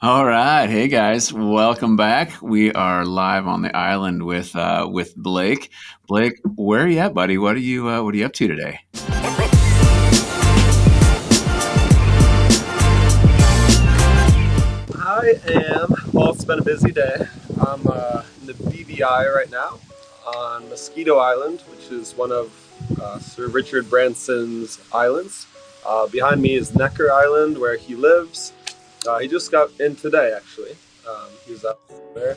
All right, hey guys, welcome back. We are live on the island with Blake. Blake, where are you at, buddy? What are you up to today? It's been a busy day. I'm in the BVI right now on Mosquito Island, which is one of Sir Richard Branson's islands. Behind me is Necker Island, where he lives. He just got in today, actually. He was out there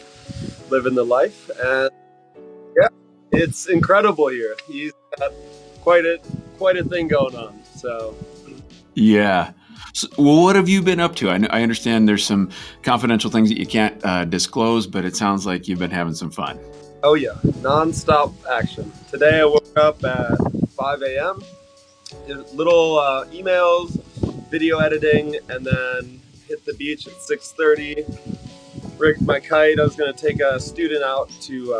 living the life, and yeah, it's incredible here. He's got quite a quite a thing going on. So Yeah. Well, what have you been up to? I understand there's some confidential things that you can't disclose, but it sounds like you've been having some fun. oh yeah, non-stop action. Today I woke up at 5 a.m. Did little emails, video editing, and then hit the beach at 6:30. Rigged my kite. I was going to take a student out to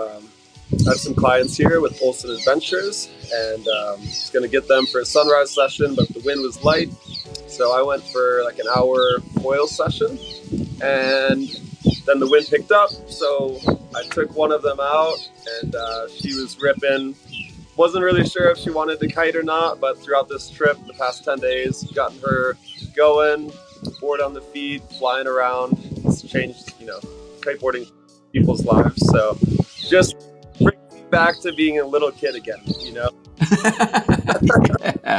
have some clients here with Olson Adventures, and was going to get them for a sunrise session, but the wind was light, so I went for like an hour foil session, and then the wind picked up, so I took one of them out, and she was ripping. Wasn't really sure if she wanted to kite or not, but throughout this trip, the past 10 days, gotten her going, board on the feet, flying around. It's changed, kiteboarding people's lives. So just brings me back to being a little kid again. Yeah,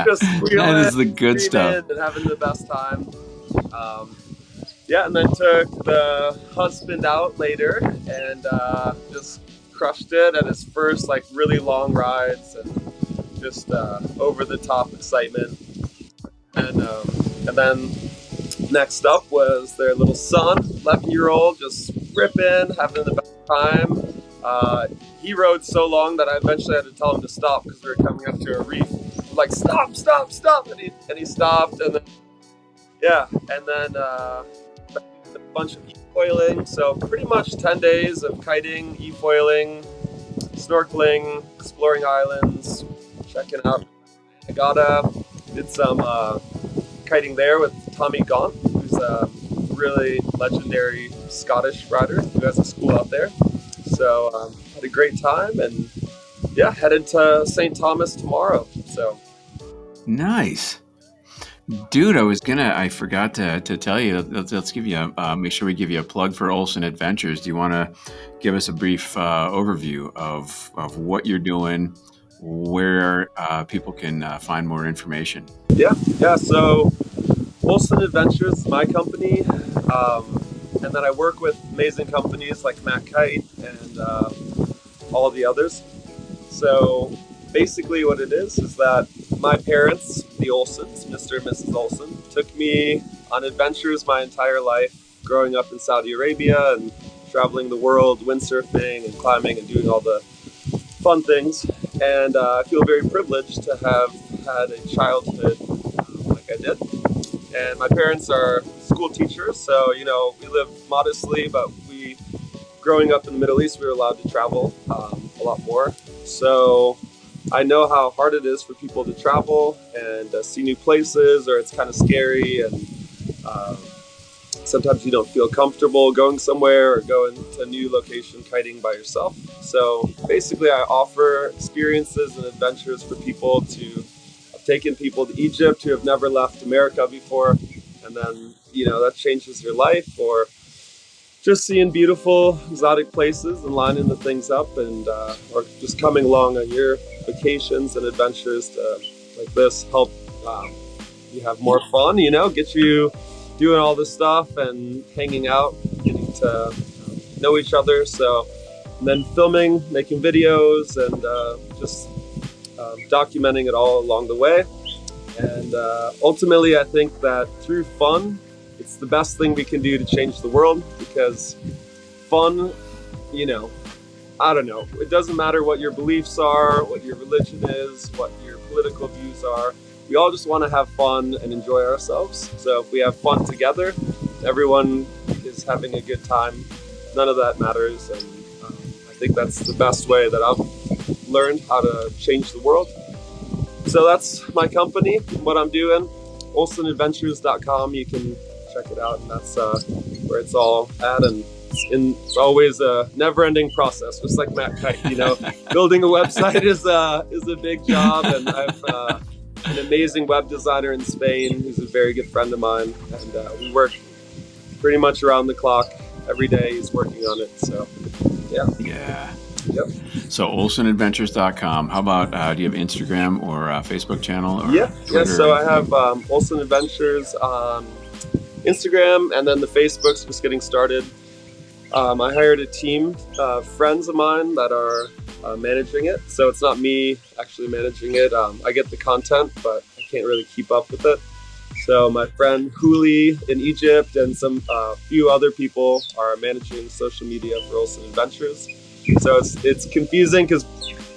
Just that squealing, is the good stuff. screaming, and having the best time. Yeah, and then took the husband out later and just crushed it at his first like really long rides and just over the top excitement. And then next up was their little son, 11-year-old, just ripping, having the best time. He rode so long that I eventually had to tell him to stop because we were coming up to a reef. I'm like, stop, stop, stop, and he stopped, and then yeah, and then a bunch of e-foiling. So pretty much 10 days of kiting, e-foiling, snorkeling, exploring islands, checking out. Did some kiting there with Tommy Gaunt, who's a really legendary Scottish rider who has a school out there. So had a great time, and yeah, headed to St. Thomas tomorrow. So Nice. Dude, I forgot to tell you. Let's give you make sure we give you a plug for Olson Adventures. Do you want to give us a brief overview of what you're doing, where people can find more information? yeah. So Olson Adventures is my company, and then I work with amazing companies like MACkite and all the others. So basically, what it is that my parents, the Olsons, Mr. and Mrs. Olson, took me on adventures my entire life, growing up in Saudi Arabia and traveling the world, windsurfing and climbing and doing all the fun things. And I feel very privileged to have had a childhood like I did. And my parents are school teachers, so we live modestly, but growing up in the Middle East, we were allowed to travel a lot more. So I know how hard it is for people to travel and see new places, or it's kind of scary, and sometimes you don't feel comfortable going somewhere or going to a new location kiting by yourself. So basically, I offer experiences and adventures for people to. I've taken people to Egypt who have never left America before, and then that changes your life, or just seeing beautiful exotic places and lining the things up, and or just coming along on your vacations and adventures to like this help you have more fun, get you doing all this stuff and hanging out, getting to know each other. So, and then filming, making videos, and just documenting it all along the way. And ultimately, I think that through fun, it's the best thing we can do to change the world, because fun, I don't know, it doesn't matter what your beliefs are, what your religion is, what your political views are. We all just want to have fun and enjoy ourselves. So if we have fun together, everyone is having a good time. None of that matters. And I think that's the best way that I've learned how to change the world. So that's my company, what I'm doing. OlsonAdventures.com. You can check it out, and that's where it's all at, and it's always a never-ending process, just like MACkite. Building a website is a big job, and I've an amazing web designer in Spain who's a very good friend of mine, and we work pretty much around the clock every day. He's working on it, so yeah. Yep. So olsonadventures.com. How about do you have Instagram or Facebook channel? Or Yeah. Twitter? So I have Olson Adventures on Instagram, and then the Facebook's just getting started. I hired a team of friends of mine that are managing it. So it's not me actually managing it. I get the content, but I can't really keep up with it. So my friend Huli in Egypt and some few other people are managing social media for Olson Adventures. So it's confusing because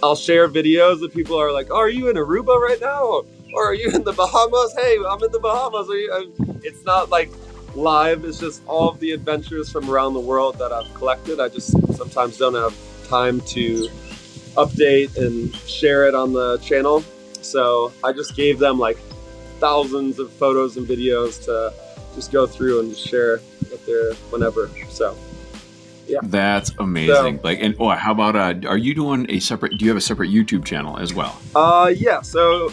I'll share videos that people are like, "Oh, are you in Aruba right now? Or are you in the Bahamas? Hey, I'm in the Bahamas." It's not like live. It's just all of the adventures from around the world that I've collected. I just sometimes don't have time to update and share it on the channel. So I just gave them like thousands of photos and videos to just go through and just share with their whenever. So. Yeah. That's amazing. How about are you doing do you have a separate YouTube channel as well? Yeah. So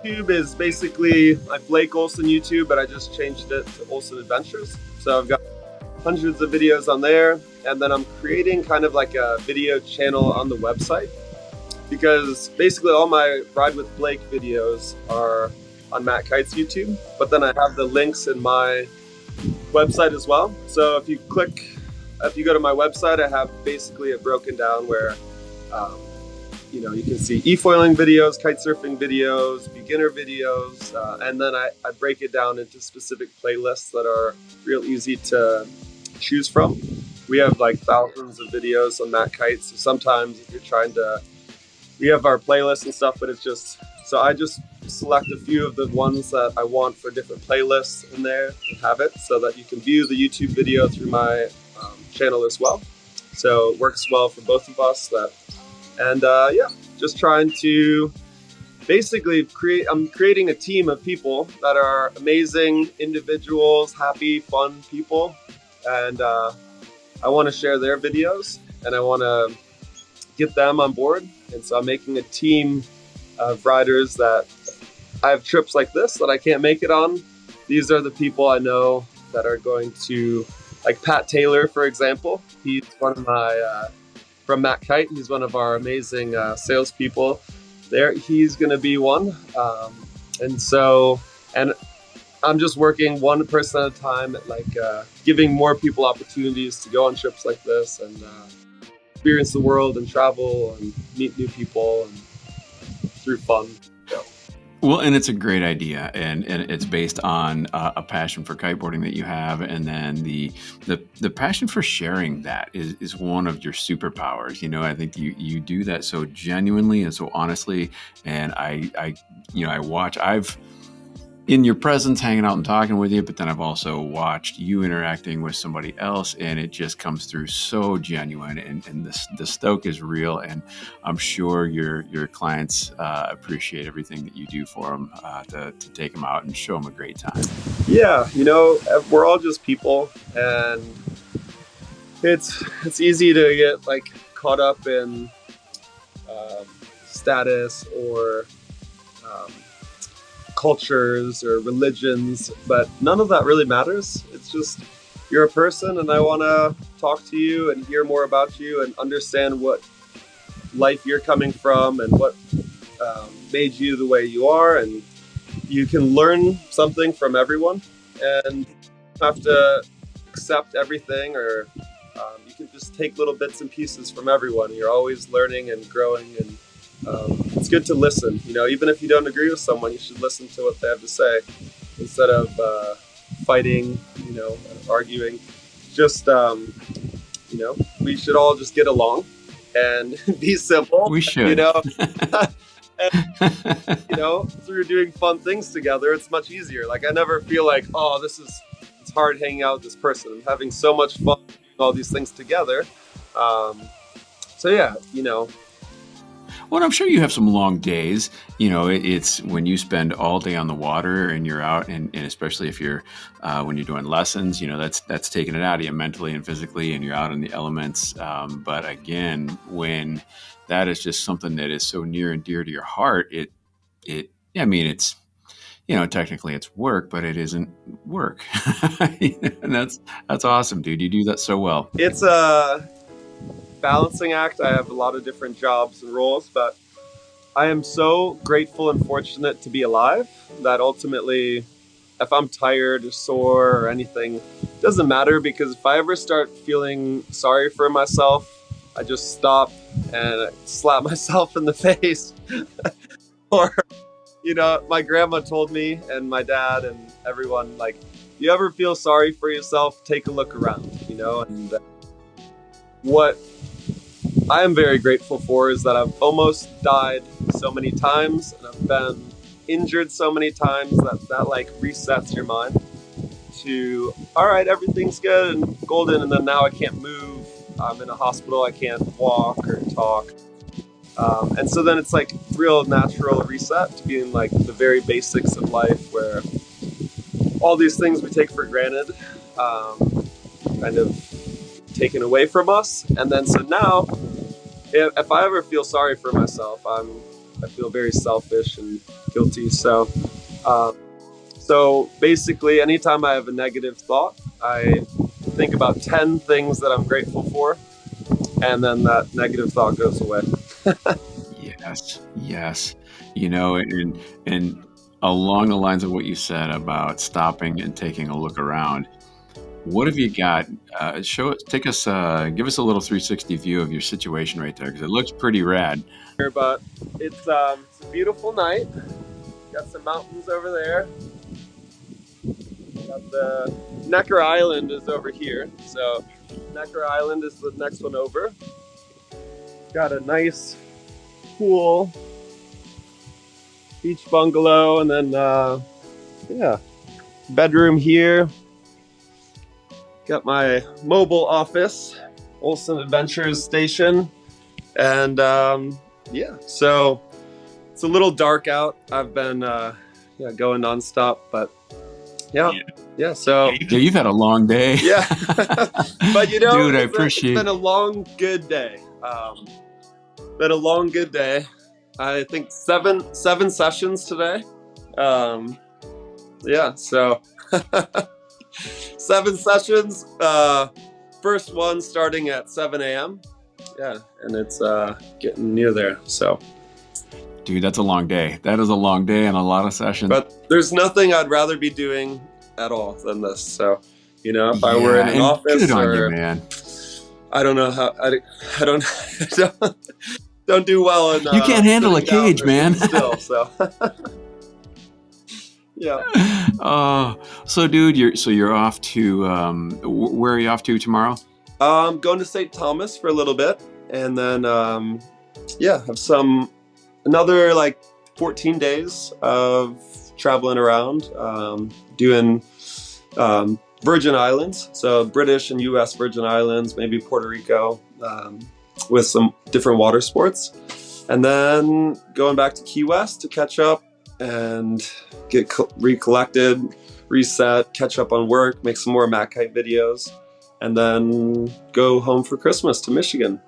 YouTube is basically like Blake Olson YouTube, but I just changed it to Olson Adventures. So I've got hundreds of videos on there, and then I'm creating kind of like a video channel on the website, because basically all my Ride with Blake videos are on MACkite's YouTube, but then I have the links in my website as well. So if you go to my website, I have basically it broken down where, you can see e-foiling videos, kite surfing videos, beginner videos, and then I break it down into specific playlists that are real easy to choose from. We have like thousands of videos on MACkite, so sometimes if you're we have our playlists and stuff, but so I just select a few of the ones that I want for different playlists in there and have it so that you can view the YouTube video through my channel as well. So it works well for both of us. Just trying to basically I'm creating a team of people that are amazing individuals, happy, fun people, and I want to share their videos and I want to get them on board. And so I'm making a team of riders that I have trips like this that I can't make it on. These are the people I know that are going to, like Pat Taylor, for example. He's one of my, from MACkite, he's one of our amazing salespeople there. He's going to be one. And I'm just working one person at a time at giving more people opportunities to go on trips like this and experience the world and travel and meet new people and through fun. Well, and it's a great idea, and it's based on a passion for kiteboarding that you have, and then the passion for sharing that is one of your superpowers. I think you do that so genuinely and so honestly, and I watch. I've in your presence, hanging out and talking with you, but then I've also watched you interacting with somebody else, and it just comes through so genuine, and the stoke is real, and I'm sure your clients appreciate everything that you do for them to take them out and show them a great time. Yeah, we're all just people, and it's easy to get caught up in status or cultures or religions, but none of that really matters. It's just you're a person, and I want to talk to you and hear more about you and understand what life you're coming from and what made you the way you are. And you can learn something from everyone, and you don't have to accept everything, or you can just take little bits and pieces from everyone. You're always learning and growing, and it's good to listen. Even if you don't agree with someone, you should listen to what they have to say instead of fighting, and arguing. Just, we should all just get along and be simple. We should. And, through doing fun things together, it's much easier. I never feel like, oh, it's hard hanging out with this person. I'm having so much fun doing all these things together. Well, I'm sure you have some long days. It's when you spend all day on the water and you're out, and especially if you're when you're doing lessons, that's taking it out of you mentally and physically, and you're out in the elements. But again, when that is just something that is so near and dear to your heart, I mean, it's technically it's work, but it isn't work, and that's awesome, dude. You do that so well. It's a balancing act. I have a lot of different jobs and roles, but I am so grateful and fortunate to be alive that ultimately, if I'm tired or sore or anything, it doesn't matter, because if I ever start feeling sorry for myself, I just stop and slap myself in the face. Or, my grandma told me, and my dad and everyone, like, you ever feel sorry for yourself, take a look around, and what I am very grateful for is that I've almost died so many times, and I've been injured so many times that like resets your mind to, all right, everything's good and golden, and then now I can't move. I'm in a hospital, I can't walk or talk. And so then it's like real natural reset to being like the very basics of life, where all these things we take for granted, kind of taken away from us. And then so now, if I ever feel sorry for myself, I feel very selfish and guilty. So basically, anytime I have a negative thought, I think about 10 things that I'm grateful for, and then that negative thought goes away. Yes. And along the lines of what you said about stopping and taking a look around, what have you got? Give us a little 360 view of your situation right there, because it looks pretty rad. But it's a beautiful night. Got some mountains over there. Got the Necker Island is over here. So Necker Island is the next one over. Got a nice, cool beach bungalow, and then bedroom here. Got my mobile office, Olson Adventures station, and so it's a little dark out. I've been going nonstop, but so you've had a long day. Yeah. But dude, I appreciate it's been a long good day. Been a long good day. I think seven sessions today. So 7 sessions. First one starting at 7 a.m. Yeah, and it's getting near there. So, dude, that's a long day. That is a long day and a lot of sessions. But there's nothing I'd rather be doing at all than this. So, if I were in an office, good on you, man. I don't know how. I don't do well in. You can't handle a cage, man. Still, so. Yeah. So dude, you're off to where are you off to tomorrow? I'm going to St. Thomas for a little bit, and then have another like 14 days of traveling around, doing Virgin Islands, so British and U.S. Virgin Islands, maybe Puerto Rico, with some different water sports, and then going back to Key West to catch up and get recollected, reset, catch up on work, make some more MACkite videos, and then go home for Christmas to Michigan.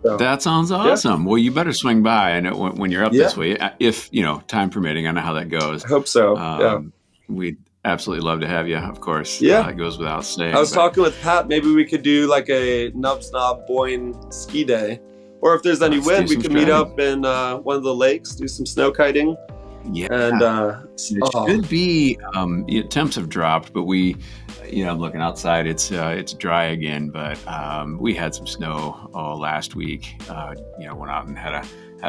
So, that sounds awesome. Yeah. Well, you better swing by when you're up this way, if time permitting. I know how that goes. I hope so. We'd absolutely love to have you, of course. Yeah, it goes without saying. I was talking with Pat. Maybe we could do like a Nubs Knob Boyne ski day, or if there's any wind, we could meet up in one of the lakes, do some snow kiting. Yeah, and it should be. Temps have dropped, but we, looking outside, it's dry again. But we had some snow last week. Went out and had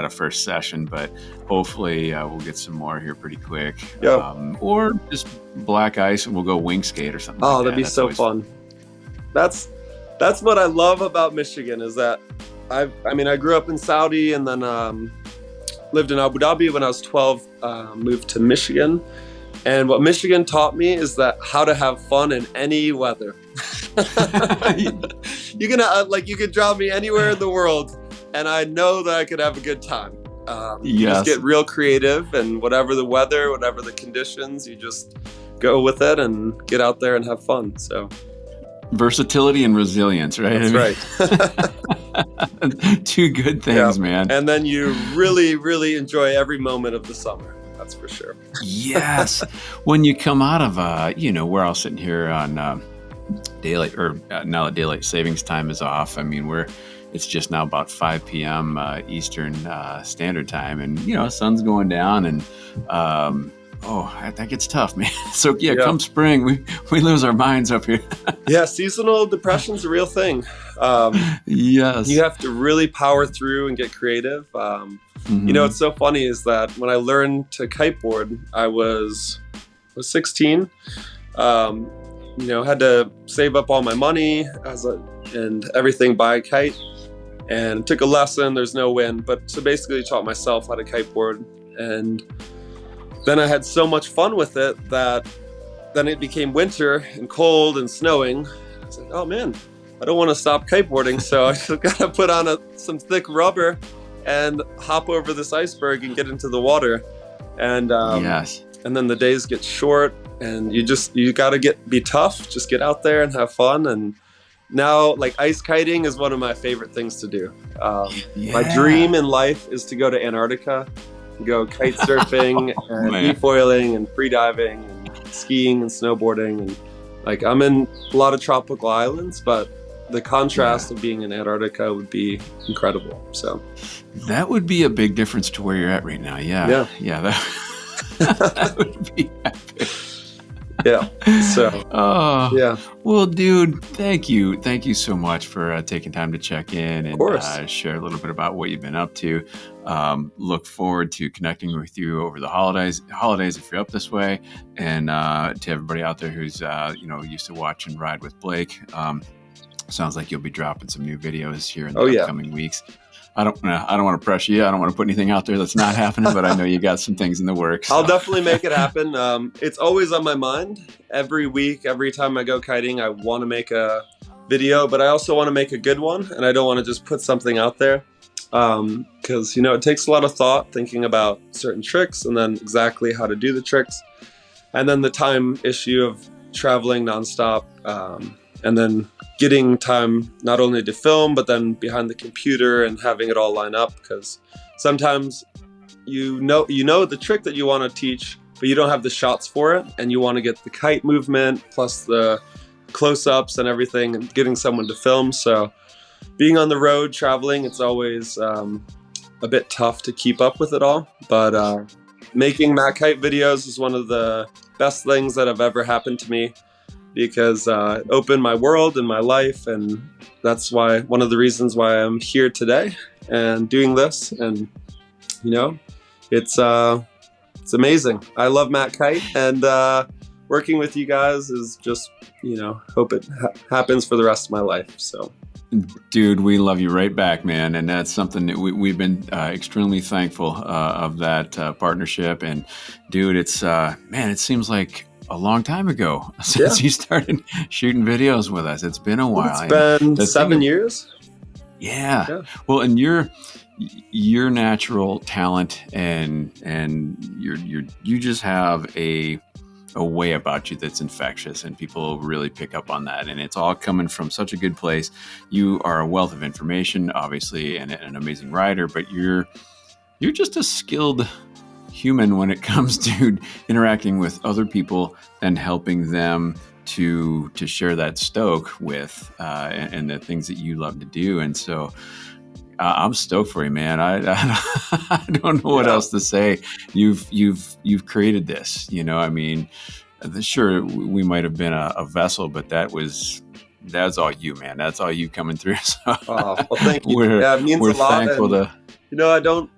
a first session, but hopefully we'll get some more here pretty quick. Yeah. Or just black ice, and we'll go wing skate or something. Oh, that'd be so fun. That's what I love about Michigan is that I grew up in Saudi, and then lived in Abu Dhabi when I was 12, moved to Michigan. And what Michigan taught me is that how to have fun in any weather. You can drop me anywhere in the world and I know that I could have a good time. You Yes. just get real creative, and whatever the weather, whatever the conditions, you just go with it and get out there and have fun. So Versatility and resilience, right? that's right. Two good things, man. And then you really, really enjoy every moment of the summer. That's for sure. Yes. When you come out of, we're all sitting here on daylight, or now that daylight savings time is off. I mean, it's just now about 5 p.m. Eastern Standard Time, and sun's going down, and that gets tough, man. So come spring, we lose our minds up here. Yeah, seasonal depression's a real thing. Yes, you have to really power through and get creative. What's so funny is that when I learned to kiteboard, I was 16. Had to save up all my money and everything, buy a kite, and took a lesson. There's no wind, but so basically taught myself how to kiteboard, and then I had so much fun with it that then it became winter and cold and snowing. I was like, oh man, I don't want to stop kiteboarding, so I just got to put on some thick rubber and hop over this iceberg and get into the water. And yes. And then the days get short, and you got to be tough, just get out there and have fun. And now, like, ice kiting is one of my favorite things to do. My dream in life is to go to Antarctica, go kite surfing and e-foiling and free diving and skiing and snowboarding. And like, I'm in a lot of tropical islands, but the contrast of being in Antarctica would be incredible. So that would be a big difference to where you're at right now. Yeah. That would be epic. Yeah. So, yeah. Well, dude, thank you so much for taking time to check in and share a little bit about what you've been up to. Look forward to connecting with you over the holidays if you're up this way, and to everybody out there who's used to watch and ride with Blake. Sounds like you'll be dropping some new videos here in the upcoming weeks. I don't want to pressure you. I don't want to put anything out there that's not happening, but I know you got some things in the works. So. I'll definitely make it happen. It's always on my mind. Every week, every time I go kiting, I want to make a video, but I also want to make a good one, and I don't want to just put something out there because, it takes a lot of thought thinking about certain tricks and then exactly how to do the tricks. And then the time issue of traveling nonstop, and then getting time not only to film, but then behind the computer and having it all line up, because sometimes you know the trick that you want to teach, but you don't have the shots for it, and you want to get the kite movement plus the close-ups and everything, and getting someone to film. So being on the road, traveling, it's always a bit tough to keep up with it all. But making MACkite videos is one of the best things that have ever happened to me, because it opened my world and my life, and that's one of the reasons why I'm here today and doing this. And it's amazing. I love MACkite, and working with you guys is just hope it happens for the rest of my life. So, dude, we love you right back, man, and that's something that we've been extremely thankful of that partnership. And dude, it's it seems like a long time ago since you started shooting videos with us. It's been a while. It's been 7 years. Yeah. Well, and your natural talent and you just have a way about you that's infectious, and people really pick up on that. And it's all coming from such a good place. You are a wealth of information, obviously, and an amazing rider, but you're just a skilled human when it comes to interacting with other people and helping them to share that stoke with and the things that you love to do. And so I'm stoked for you, man. I don't know what else to say. You've created this, I mean, sure, we might have been a vessel, but that's all you, man. That's all you coming through. So well, thank you. It means a lot. Thankful I don't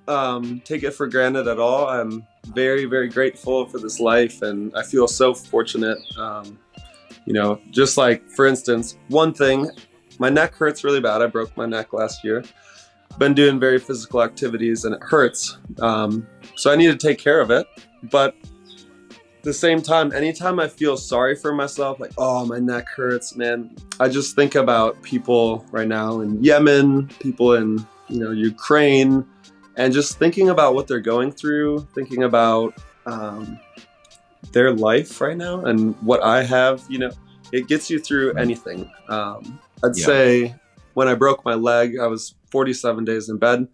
take it for granted at all. I'm very, very grateful for this life, and I feel so fortunate. Just like, for instance, one thing, my neck hurts really bad. I broke my neck last year. Been doing very physical activities, and it hurts. So I need to take care of it. But at the same time, anytime I feel sorry for myself, like, oh, my neck hurts, man, I just think about people right now in Yemen, people in Ukraine, and just thinking about what they're going through, thinking about their life right now and what I have, it gets you through anything. I'd say when I broke my leg, I was 47 days in bed.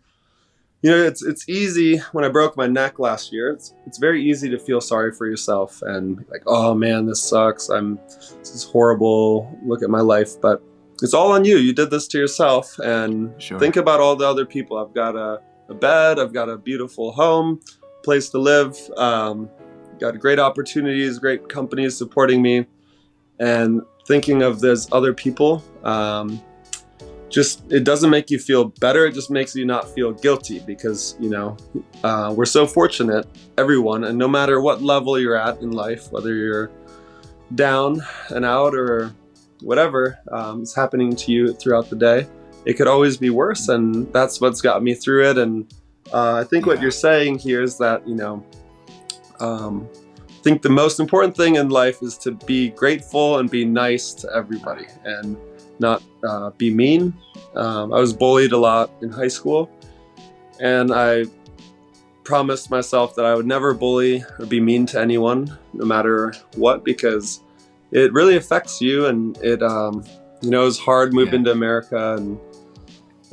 It's easy when I broke my neck last year. It's very easy to feel sorry for yourself and like, oh man, this sucks. This is horrible. Look at my life, but it's all on you. You did this to yourself, and think about all the other people. I've got a bed. I've got a beautiful home, place to live. Got great opportunities, great companies supporting me, and thinking of those other people. It doesn't make you feel better. It just makes you not feel guilty because, we're so fortunate, everyone, and no matter what level you're at in life, whether you're down and out or whatever is happening to you throughout the day, it could always be worse. And that's what's got me through it. And I think what you're saying here is that, I think the most important thing in life is to be grateful and be nice to everybody and not be mean. I was bullied a lot in high school, and I promised myself that I would never bully or be mean to anyone, no matter what, because it really affects you. And it was hard moving to America and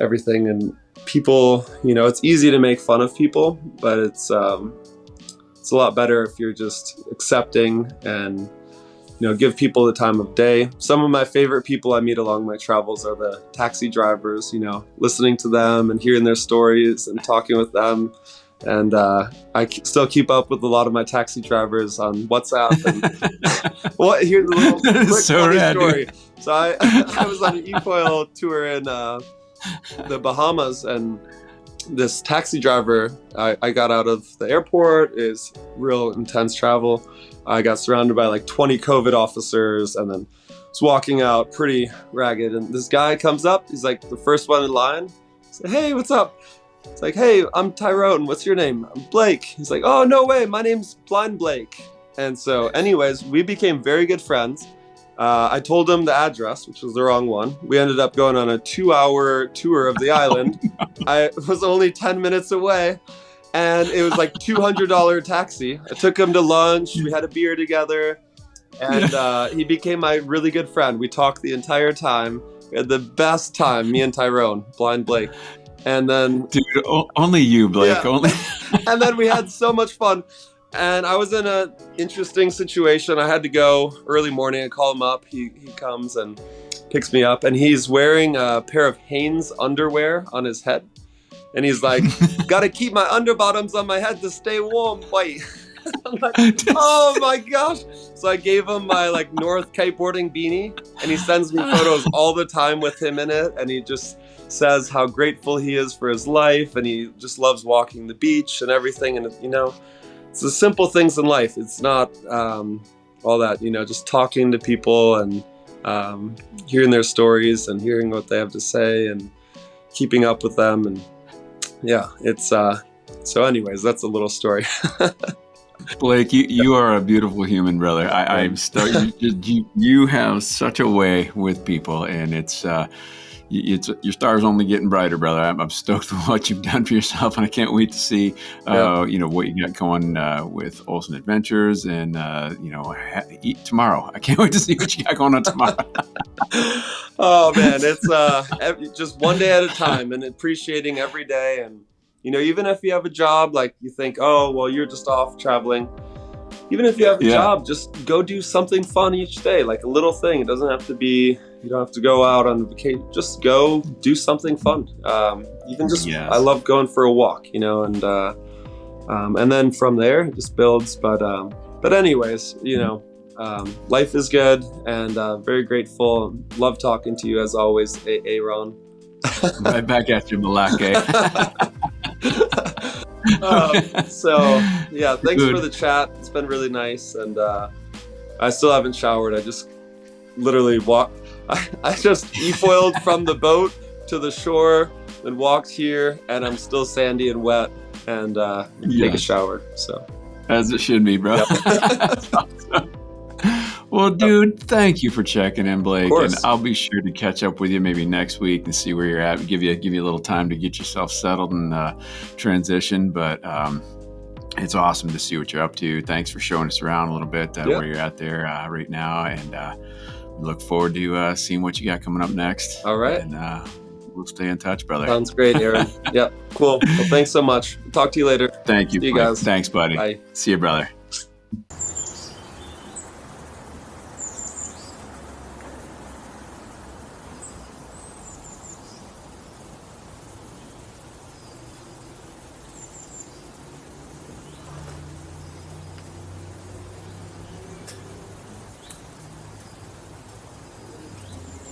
everything. And people, it's easy to make fun of people, but it's a lot better if you're just accepting and give people the time of day. Some of my favorite people I meet along my travels are the taxi drivers, listening to them and hearing their stories and talking with them. And still keep up with a lot of my taxi drivers on WhatsApp. And here's a little quick funny story. Dude. So I was on an e-foil tour in the Bahamas, and this taxi driver, I got out of the airport, is real intense travel. I got surrounded by like 20 COVID officers, and then was walking out pretty ragged. And this guy comes up, he's like the first one in line. I said, "Hey, what's up?" It's like, "Hey, I'm Tyrone. What's your name?" "I'm Blake." He's like, "Oh, no way. My name's Blind Blake." And so anyways, we became very good friends. I told him the address, which was the wrong one. We ended up going on a 2-hour tour of the island. I was only 10 minutes away, and it was like $200 taxi. I took him to lunch. We had a beer together, and he became my really good friend. We talked the entire time. We had the best time, me and Tyrone, Blind Blake. And then, dude, only you, Blake. Yeah. Only. And then we had so much fun. And I was in an interesting situation. I had to go early morning. I call him up. He comes and picks me up, and he's wearing a pair of Hanes underwear on his head. And he's like, "Gotta keep my underbottoms on my head to stay warm, boy." I'm like, oh my gosh. So I gave him my like North kiteboarding beanie, and he sends me photos all the time with him in it. And he just says how grateful he is for his life, and he just loves walking the beach and everything. And it's the simple things in life. It's not all that, just talking to people and hearing their stories and hearing what they have to say and keeping up with them. And yeah, it's so anyways, that's a little story. Blake, you are a beautiful human, brother. You have such a way with people, and it's your star's only getting brighter, brother. I'm stoked with what you've done for yourself, and I can't wait to see what you got going with Olson Adventures, and eat tomorrow. I can't wait to see what you got going on tomorrow. Oh man, it's just one day at a time, and appreciating every day. And even if you have a job, like you think, oh well, you're just off traveling. Even if you have a job, just go do something fun each day, like a little thing. It doesn't have to be, you don't have to go out on vacation. Just go do something fun. I love going for a walk, and then from there it just builds. But anyways, life is good, and very grateful. Love talking to you as always, Aaron. Right back at you, MACkite. Thanks for the chat. It's been really nice, and I still haven't showered. I just literally walked. I just e-foiled from the boat to the shore and walked here, and I'm still sandy and wet, and take a shower. So as it should be, bro. Yep. That's awesome. Well, dude, thank you for checking in, Of Blake, and course. I'll be sure to catch up with you maybe next week and see where you're at. Give you a little time to get yourself settled and transition. But it's awesome to see what you're up to. Thanks for showing us around a little bit Yeah. where you're at there right now, and look forward to seeing what you got coming up next. All right. And we'll stay in touch, brother. Sounds great, Aaron. Yeah, cool. Well, thanks so much. Talk to you later. Thank you, See you Blake. guys. Thanks, buddy. Bye. See you, brother.